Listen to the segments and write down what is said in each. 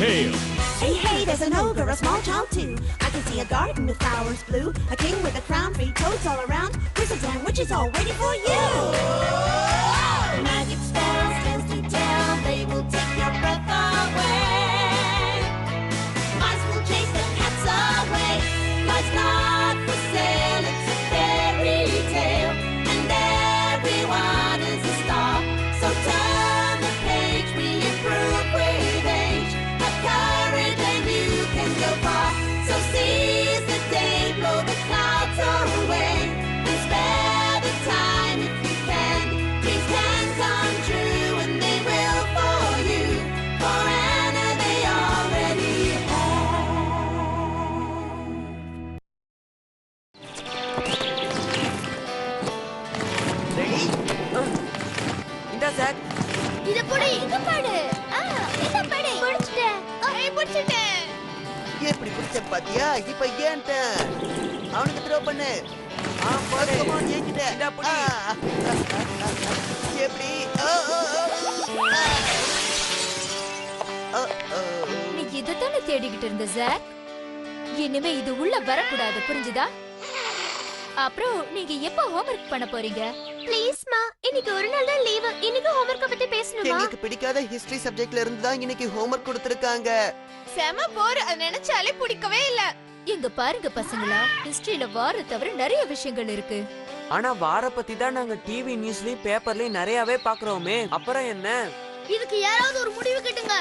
tale. Hey, hey, there's an ogre, a small child too. I can see a garden with flowers blue, a king with a crown, 3 toads all around, wizards and witches all waiting for you. Magic spells, tales to tell, they will take your breath away. Mice will chase the cats away. Life's not for sale, it's a fairy tale, and everyone is a star. So turn the page, we improve with age. Have courage and you can go far. So seize the day, blow the clouds away, and spare the time if you can. Dreams can come true, and they will for you. For Anna, they already Ready? இந்த sir இத போடு இங்க பாடு இத பாடு புடிச்சிட்டேன் புடிச்சிட்டேன் எப்படி பிடிச்ச பாத்தியா? இப்ப ஏன்ட்ட அவனுக்கு த்ரோ பண்ணு. போடு. ஏங்கிட்ட. எப்படி? நீ இதத்தானே தேடிக்கிட்டு இருந்த சார். இனிமே இது உள்ள வரக்கூடாது, புரிஞ்சுதா? அப்புறம் நீங்க எப்ப ஹோம்வொர்க் பண்ண போறீங்க? ப்ளீஸ் மா, இன்னைக்கு ஒரு நாள் தான் லீவு. இன்னைக்கு ஹோம்வொர்க் பத்தி பேசணுமா? எனக்கு பிடிக்காத ஹிஸ்டரி சப்ஜெக்ட்ல இருந்து தான் இன்னைக்கு ஹோம்வொர்க் கொடுத்திருக்காங்க. செம போர், அது நினைச்சாலே பிடிக்கவே இல்ல. இங்க பாருங்க பசங்களா, ஹிஸ்டரியில வார தவிர நிறைய விஷயங்கள் இருக்கு. ஆனா வார பத்தி தான் நாங்க டிவி நியூஸ்லயும் பேப்பர்லயும் நிறையவே பாக்குறோமே. அப்புறம் என்ன? இதுக்கு யாராவது ஒரு முடிவு கட்டுங்க.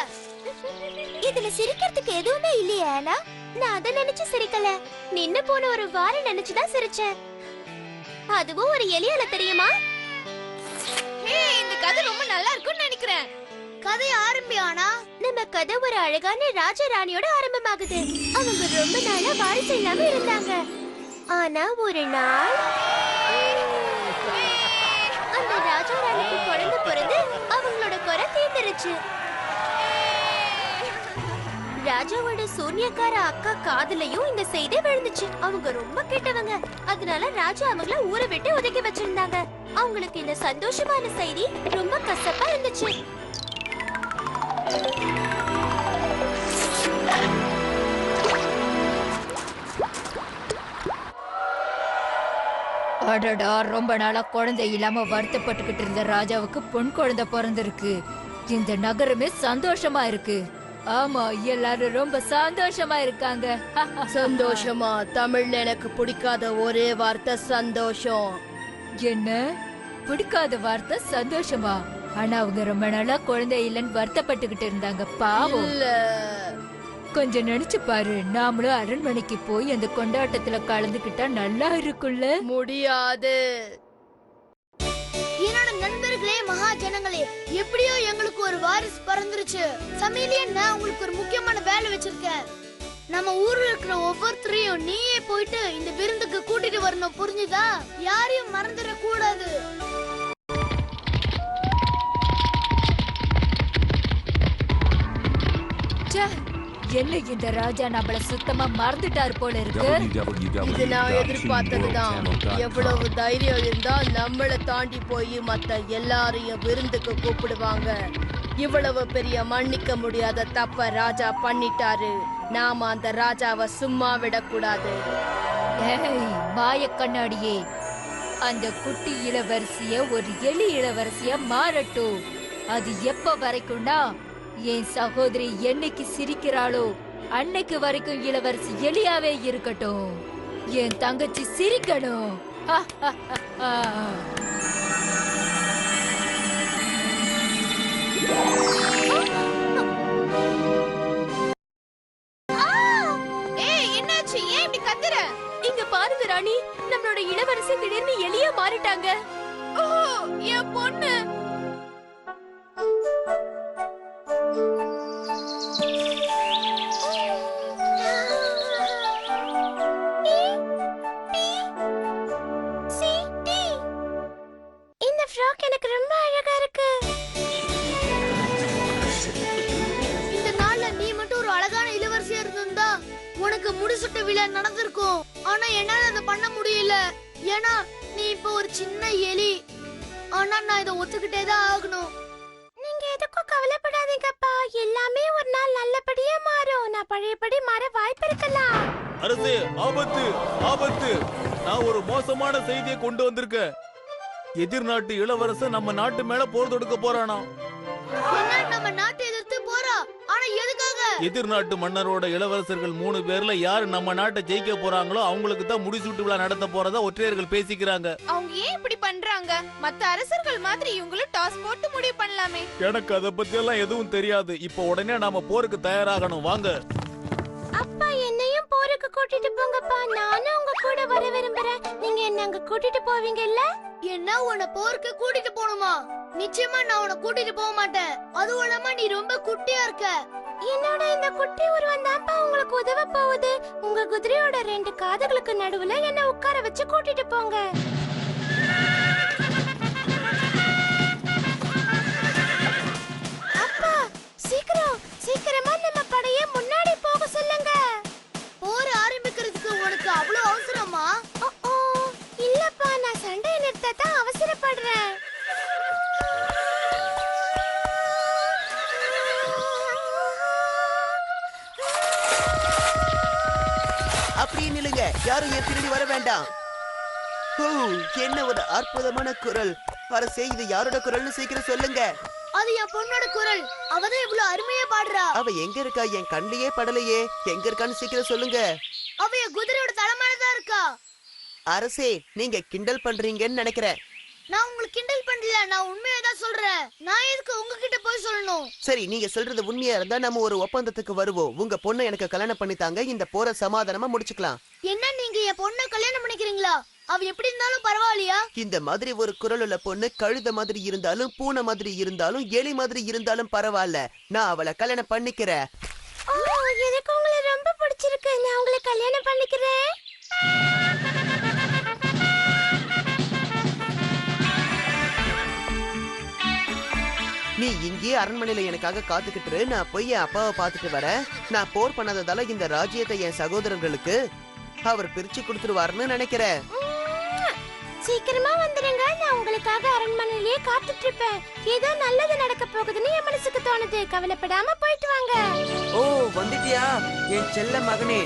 இதுல சிரிக்கிறதுக்கு எதுவுமே இல்லையா? நான் அத நினைச்சு சிரிக்கல, நின்னு போன ஒரு வாரம் நினைச்சுதான் சிரிச்சேன். அதுவும் ஒரு எலியால, தெரியுமா? இந்த கதை ரொம்ப நல்லா இருக்கும்னு நினைக்கிறேன். கதை ஆரம்பியானா நம்ம கதை ஒரு அழகான ராஜா ராணியோட ஆரம்பமாகுது. அவங்க ரொம்ப நாளா வாரிசு இல்லாம இருந்தாங்க. ஆனா ஒரு நாள் அந்த ராஜா ராணிக்கு குழந்தை பிறந்து அவங்களோட குறை தீர்ந்துருச்சு. ராஜாவோட சூனியக்கார அக்கா காதுலயும் இந்த செய்தி விழுந்துச்சு. அவங்க ரொம்ப கெட்டவங்க, அதனால ராஜா அவங்கள ஊரை விட்டு ஒதுக்கி வச்சிருந்தாங்க. அவங்களுக்கு இந்த சந்தோஷமான செய்தி ரொம்ப கசப்பா இருந்துச்சு. அடடா, ரொம்ப நாளா குழந்தை இல்லாம வருத்தப்பட்டுக்கிட்டு இருந்த ராஜாவுக்கு பொன் குழந்தை பிறந்திருக்கு. இந்த நகரமே சந்தோஷமா இருக்கு. ஆமா, எல்லாரும் ரொம்ப சந்தோஷமா இருக்காங்க. சந்தோஷமா? தமிழ்ல எனக்கு பிடிக்காத ஒரே வார்த்தை சந்தோஷம். என்ன பிடிக்காத வார்த்தை சந்தோஷமா? ஆனா அவங்க ரொம்ப நாளா குழந்தை இல்லைன்னு வருத்தப்பட்டுக்கிட்டு இருந்தாங்க. பாவம். கொஞ்சம் நினைச்சு பாரு, நாமளும் அரண்மனைக்கு போய் அந்த கொண்டாட்டத்துல கலந்துக்கிட்டா நல்லா இருக்குல்ல? முடியாது. என்னோட நண்பர்களே, மகாஜனங்களே, எப்படியோ எங்களுக்கு ஒரு வாரிசு பிறந்துருச்சு. சமையலியன், நான் உங்களுக்கு ஒரு முக்கியமான வேலை வச்சிருக்கேன். நம்ம ஊர்ல இருக்கிற ஒவ்வொருத்தரையும் நீயே போயிட்டு இந்த விருந்துக்கு கூட்டிட்டு வரணும், புரிஞ்சுதா? யாரையும் மறந்துட கூடாது. என்ன இந்த ராஜா நம்மள சுத்தமா மறந்துட்டாரு போல இருக்கு. இது நான் எதிர்பார்த்ததுதான். எவ்வளவு தைரியம் இருந்தா நம்மள தாண்டி போய் மத்த எல்லாரையும் விருந்துக்கு கூப்பிடுவாங்க. இவ்வளவு பெரிய மன்னிக்க முடியாத தப்ப ராஜா பண்ணிட்டாரு. நாம அந்த ராஜாவை சும்மா விடக்கூடாது. மாய கண்ணாடியே, அந்த குட்டி இளவரசிய ஒரு எலி இளவரசிய மாறட்டும். அது எப்ப வரைக்கும்னா, என் சகோதரி என்னைக்கு சிரிக்கிறாளோ அன்னைக்கு வரைக்கும் இளவரசி எலியாவே இருக்கட்டும். என் தங்கச்சி சிரிக்கணும். என்னாச்சு? ஏன் இப்படி கத்துற? இங்க பாருங்க ராணி, நம்மளோட இளவரசி திடீர்னு எலியா மாறிட்டாங்க. என் பொண்ணு. இந்த ஃப்ராக் எனக்கு ரொம்ப அழகா இருக்கு. இந்த நாள்ல நீ மட்டும் ஒரு அழகான இளவரசியா இருந்திருந்தா உனக்கு முடிசூட்ட விழா நடந்திருக்கும். ஆனா என்னால அதை பண்ண முடியல. ஏன்னா நீ இப்ப ஒரு சின்ன எலி. ஆனா நான் இதை ஒத்துக்கிட்டே தான் ஆகணும். நீங்க எதுக்கும் கவலைப்படாதீங்கப்பா, எல்லாமே ஒரு நாள் நல்லபடியா நான் பழையபடி மாற வாய்ப்பு இருக்கலாம். அரசே, ஆபத்து ஆபத்து! நான் ஒரு மோசமான செய்தியை கொண்டு வந்திருக்கேன். எதிர்நாட்டு இளவரசன் நம்ம நாட்டு மேல போர் தொடுக்க போறானா? என்ன, நம்ம நாட்டை எதிர்த்து போறா? ஆனா எதுக்காக? எதிர்நாட்டு மன்னரோட இளவரசர்கள் 3 பேர்ல யாரு நம்ம நாட்டை ஜெயிக்க போறாங்களோ அவங்களுக்கு தான் முடிசூட்டு விழா நடத்த போறதா ஒற்றையர்கள் பேசிக்கிறாங்க. அவங்க ஏன் இப்படி பண்றாங்க? மத்த அரசர்கள் மாதிரி இவங்களும் டாஸ் போட்டு முடிவு பண்ணலாமே. எனக்கு அத பத்தி எல்லாம் எதுவும் தெரியாது. இப்ப உடனே நாம போருக்கு தயாராகணும். வாங்க. அப்பா, என்னையும் போருக்கு கூட்டிட்டு போங்கப்பா. நானும் உங்க கூட வர விரும்புறேன். நீங்க என்ன அங்க கூட்டிட்டு போவீங்கல்ல? என்ன, உன்னை போருக்கு கூட்டிட்டு போணுமா? நிச்சயமா நான் உன்னை கூட்டிட்டு போக மாட்டேன். அதுவும் இல்லாம நீ ரொம்ப குட்டியா இருக்க. என்னோட இந்த குட்டி உருவம் தான்ப்பா உங்களுக்கு உதவ போகுது. உங்க குதிரையோட 2 காதுகளுக்கு நடுவுல என்ன உட்கார வச்சு கூட்டிட்டு போங்க. அப்பா, சீக்கிரமா நம்ம படையை முன்னாடி போக சொல்லுங்க. போர் ஆரம்பிக்கிறதுக்கு உனக்கு அவ்வளவு அவசரமா? இல்லப்பா, நான் சண்டையை நிறுத்தத்தான் அவசரப்படுறேன். அப்படியே நில்லுங்க, யாரும் என் பின்னாடி வர வேண்டாம். ஓ, என்ன ஒரு அற்புதமான குரல். அரசே, இது யாரோட குரல்னு சீக்கிரம் சொல்லுங்க. அது என் பொண்ணோட குரல். அவதான் இவ்வளவு அருமையா பாடுறா. அவ எங்க இருக்கா? என் கண்ணிலே படலையே. எங்க இருக்கான்னு சீக்கிரம் சொல்லுங்க. அவ என் குதிரையோட தலைமையிலதான் இருக்கா. அரசே, நீங்க கிண்டல் பண்றீங்கன்னு நினைக்கிறேன். நான் உங்களுக்கு கிண்டல் பண்ணல, நான் உண்மையா தான் சொல்றேன். நான் எதுக்கு உங்ககிட்ட போய் சொல்லணும்? சரி, நீங்க சொல்றது உண்மையா இருந்தா நம்ம ஒரு ஒப்பந்தத்துக்கு வருவோம். உங்க பொண்ணை எனக்கு கல்யாணம் பண்ணித்தாங்க, இந்த போரை சமாதானமா முடிச்சுக்கலாம். என்ன, நீங்க என் பொண்ணை கல்யாணம் பண்ணிக்கிறீங்களா? அவ எப்படி இருந்தாலும் பரவாயில்லையா? இந்த மாதிரி ஒரு குரல் உள்ள பொண்ணு கழுத மாதிரி இருந்தாலும், பூனை மாதிரி இருந்தாலும், எலி மாதிரி இருந்தாலும் பரவாயில்ல. நான் அவளை கல்யாணம் பண்ணிக்கிறேன். எனக்கு உங்களை ரொம்ப பிடிச்சிருக்கு. நான் உங்களை கல்யாணம் பண்ணிக்கிறேன். நீ இங்கே அரண்மனையில எனக்காக காத்துக்கிட்டு இரு. நான் போய் என் அப்பாவை பார்த்துட்டு வரேன். நான் போர் பண்ணாததால இந்த ராஜ்யத்தை என் சகோதரர்களுக்கு அவர் பிரிச்சு கொடுத்துருவாருன்னு நினைக்கிறேன். சீக்கிரமா வந்துருங்க. நான் உங்களுக்காக அரண்மனையிலேயே காத்துட்டு இருப்பேன். ஏதோ நல்லது நடக்க போகுதுன்னு என் மனசுக்கு தோணுது. கவலைப்படாம போயிட்டு வாங்க. ஓ, வந்துட்டியா என் செல்ல மகனே?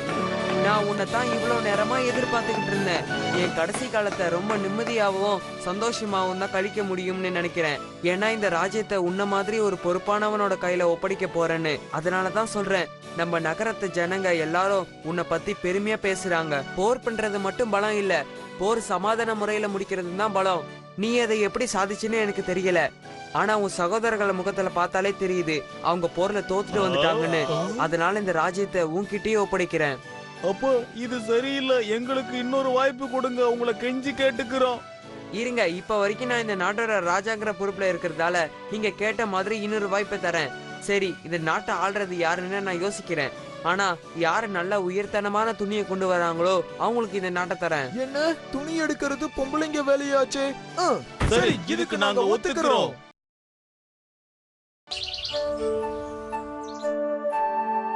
நான் உன்னை தான் இவ்வளவு நேரமா எதிர்பார்த்துக்கிட்டு இருந்தேன். என் கடைசி காலத்தை ரொம்ப நிம்மதியாகவும் சந்தோஷமாவும் தான் கழிக்க முடியும்னு நினைக்கிறேன். ஏன்னா இந்த ராஜ்யத்தை உன்ன மாதிரி ஒரு பொறுப்பானவனோட கையில ஒப்படைக்க போறேன்னு. அதனாலதான் சொல்றேன், நம்ம நகரத்து ஜனங்க எல்லாரும் உன்னை பத்தி பெருமையா பேசுறாங்க. போர் பண்றது மட்டும் பலம் இல்ல, போர் சமாதான முறையில முடிக்கிறது தான் பலம். நீ அதை எப்படி சாதிச்சுன்னு எனக்கு தெரியல, ஆனா உன் சகோதரர்கள் முகத்துல பார்த்தாலே தெரியுது அவங்க போர்ல தோத்துட்டு வந்துட்டாங்கன்னு. அதனால இந்த ராஜ்யத்தை உன்கிட்டயே ஒப்படைக்கிறேன். அப்போ இது சரியில்லை. எங்களுக்கு இன்னொரு வாய்ப்பு கொடுங்க. உங்களை கெஞ்சி கேட்டுக்கிறோம். இருங்க, இப்ப வரைக்கும் நான் இந்த நாட்டோட ராஜாங்கிற பொறுப்புல இருக்கிறதால நீங்க கேட்ட மாதிரி இன்னொரு வாய்ப்பை தரேன். சரி, இந்த நாட்டை ஆள்றது யாருன்னு நான் யோசிக்கிறேன். ஆனா யாரு நல்ல உயர்தனமான துணியை கொண்டு வராங்களோ அவங்களுக்கு இந்த நாட்டை தரேன். என்ன, துணி எடுக்கிறது பொம்பளைங்க வேலையாச்சே? சரி, இதுக்கு நாங்க ஒத்துக்கிறோம்.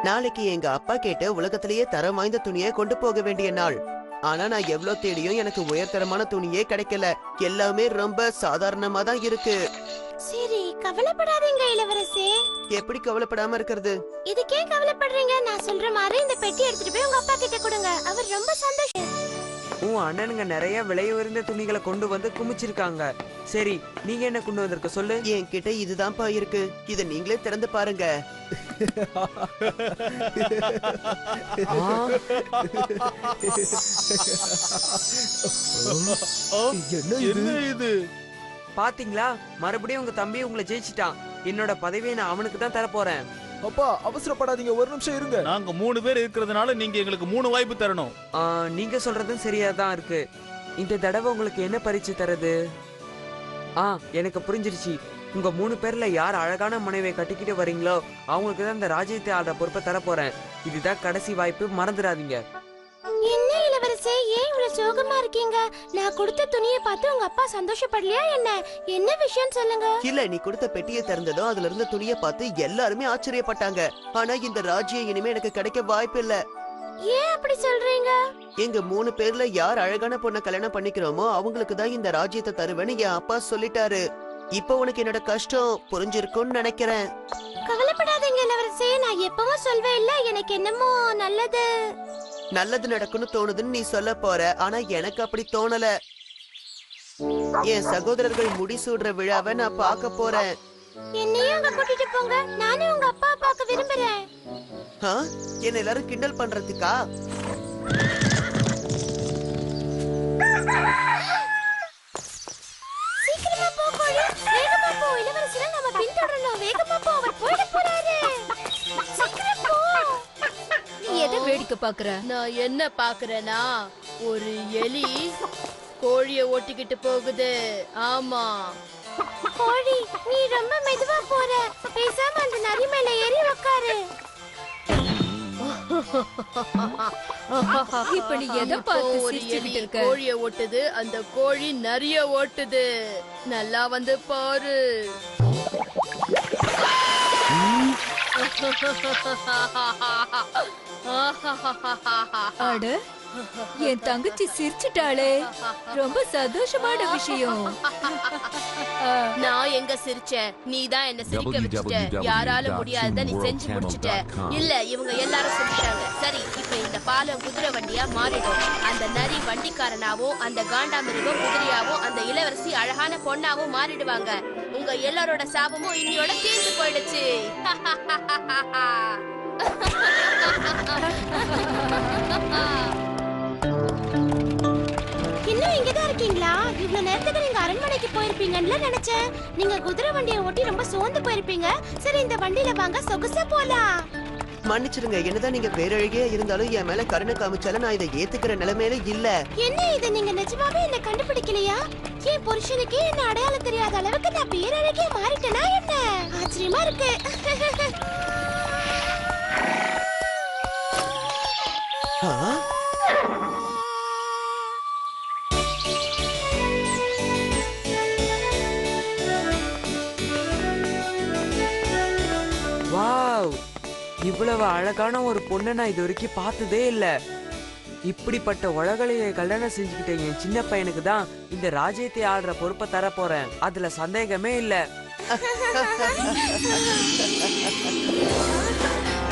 நாளைக்கு எங்க அப்பா கேட்ட உலகத்திலேயே தரம் வாய்ந்த துணியை கொண்டு போக வேண்டிய நாள். ஆனா நான் எவ்வளவு தேடியும் எனக்கு உயர்தரமான துணியே கிடைக்கல. எல்லாமே ரொம்ப சாதாரணமா தான் இருக்கு. சரி, கவலைப்படாதீங்க இளவரசே. எப்படி கவலைப்படாம இருக்கிறது? இதுக்கே கவலைப்படுறீங்க? நான் சொல்ற மாதிரி இந்த பெட்டி எடுத்துட்டு போய் உங்க அப்பா கிட்ட கொடுங்க. அவர் ரொம்ப சந்தோஷம். உன் அண்ணனுங்க நிறைய விலை உயர்ந்த துணிகளை கொண்டு வந்து குமிச்சிருக்காங்க. சரி, நீங்க என்ன கொண்டு வந்திருக்க சொல்லு. என்கிட்ட இதுதான்ப்பா இருக்கு. இத நீங்களே திறந்து பாருங்க. என்ன இது? பாத்தீங்களா, மறுபடியும் உங்க தம்பி உங்களை ஜெயிச்சிட்டான். என்னோட பதவியை நான் அவனுக்கு தான் தர போறேன். அப்பா, அவசரப்படாதீங்க, ஒரு நிமிஷம் இருங்க. நாங்க 3 பேர் இருக்கிறதுனால நீங்க எங்களுக்கு 3 வாய்ப்பு தரணும். நீங்க சொல்றதும் சரியா தான் இருக்கு. இந்த தடவை உங்களுக்கு என்ன பரிசு தரது? எனக்கு புரிஞ்சிருச்சு. உங்க 3 பேர்ல யார் அழகான மனைவியை கட்டிக்கிட்டு வரீங்களோ அவங்களுக்கு தான் இந்த ராஜ்யத்தை ஆள்ற பொறுப்பை தர போறேன். இதுதான் கடைசி வாய்ப்பு, மறந்துடாதீங்க. என்ன இளவரசே, ஏன் இவ்வளவு சோகமா இருக்கீங்க? நான் கொடுத்த துணியை பார்த்து உங்க அப்பா சந்தோஷப்படலையா என்ன? என்ன விஷயம் சொல்லுங்க. இல்ல, நீ கொடுத்த பெட்டியை திறந்ததும் அதுல இருந்த துணியை பார்த்து எல்லாருமே ஆச்சரியப்பட்டாங்க. ஆனா இந்த ராஜ்யம் இனிமே எனக்கு கிடைக்க வாய்ப்பு இல்ல. ஏன் அப்படி சொல்றீங்க? எங்க 3 பேர்ல யார் அழகான பொண்ணை கல்யாணம் பண்ணிக்கிறோமோ அவங்களுக்கு தான் இந்த ராஜ்யத்தை தருவேன்னு என் அப்பா சொல்லிட்டாரு. இப்ப உனக்கு என்னோட கஷ்டம் புரிஞ்சிருக்கும்னு நினைக்கிறேன். கவலைப்படாதீங்க, சொல்றீங்க இளவரசே, நான் எப்பவும் சொல்வேன் இல்ல, எனக்கு என்னமோ நல்லது நடக்கும்னு தோணுதுன்னு நீ சொல்ல போற, ஆனா எனக்கு அப்படி தோணல. என் சகோதரர்கள் முடிசூடுற விழாவை நான் பார்க்க போறேன். என்னையும் அங்க கூட்டிட்டு போங்க, நானும் உங்க அப்பா பார்க்க விரும்புறேன். என்ன எல்லாரும் கிண்டல் பண்றதுக்கா? சீக்கிரமா போ கோழி, வேகமா போ. இளவரசரை நாம பின்தொடரணும். வேகமா போ, அவர் போயிட போறாரு. சீக்கிரம் போ. நீ எதை வேடிக்கை பாக்குற? நான் என்ன பாக்குறேனா, ஒரு எலி கோழிய ஓட்டிக்கிட்டு போகுது. ஆமா, கோழி, நீ ரொம்ப மெதுவா போற. பேசாம அந்த நரி மேல ஏறி உட்காரு. இப்ப நீ எதை பார்த்து ஒரு எலி சிரிச்சுக்கிட்டு இருக்க? கோழிய ஓட்டுது, அந்த கோழி நரிய ஓட்டுது. நல்லா வந்து பாரு. அட, என் தங்கச்சி சிரிச்சிட்டாளே, ரொம்ப சந்தோஷமான விஷயம். நான் எங்க சிரிச்சேன், நீ தான் என்ன சிரிக்க வச்சுட்ட. யாரால முடியாத நீ செஞ்சு முடிச்சிட்ட. இல்ல, இவங்க எல்லாரும் சொல்லிட்டாங்க. சரி, இப்ப இந்த பாலம் குதிரை வண்டியா மாறிடும். அந்த நரி வண்டிக்காரனாவும், அந்த காண்டாமிருகம் குதிரையாவும், அந்த இளவரசி அழகான பொண்ணாவும் மாறிடுவாங்க. உங்க எல்லாரோட சாபமும் இன்னையோட தீர்ந்து போயிடுச்சு. இன்னும் இங்கதான் இருக்கீங்களா? இவ்வளவு நேரத்துக்கு நீங்க அரண்மனைக்கு போயிருப்பீங்கன்னு நினைச்சேன். நீங்க குதிரை வண்டியை ஓட்டி ரொம்ப சோர்ந்து போயிருப்பீங்க. சரி, இந்த வண்டியில வாங்க, சொகுசா போலாம். மன்னிச்சிடுங்க, என்னதான் நீங்க பேரழகியா இருந்தாலும் என் மேல கருணை காமிச்சாலும் நான் இதை ஏத்துக்கிற நிலைமையில இல்ல. என்ன இது, நீங்க நிஜமாவே என்ன கண்டுபிடிக்கலையா? என் புருஷனுக்கே என்ன அடையாளம் தெரியாத அளவுக்கு நான் பேரழகியா மாறிட்டேனா என்ன? ஆச்சரியமா இருக்கு. வாவ், இவ்வளவு அழகான ஒரு பொண்ணை நான் இது வரைக்கும் பார்த்ததே இல்ல. இப்படிப்பட்ட உலகலையை கல்யாணம் செஞ்சுக்கிட்ட என் சின்ன பையனுக்கு தான் இந்த ராஜ்யத்தை ஆடுற பொறுப்பை தர போறேன். அதுல சந்தேகமே இல்ல.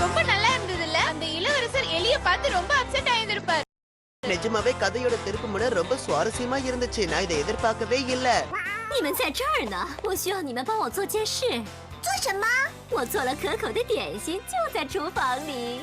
ரொம்ப நல்லா இருந்தது இல்ல? அந்த இளவரசர் எலிய பார்த்து ரொம்ப அப்செட் ஆயிருந்திருப்பார். நிஜமாவே கதையோட திருப்பு முனை ரொம்ப சுவாரஸ்யமா இருந்துச்சு. நான் இதை எதிர்பார்க்கவே இல்ல.你们在这儿呢，我需要你们帮我做件事。做什么？我做了可口的点心，就在厨房里。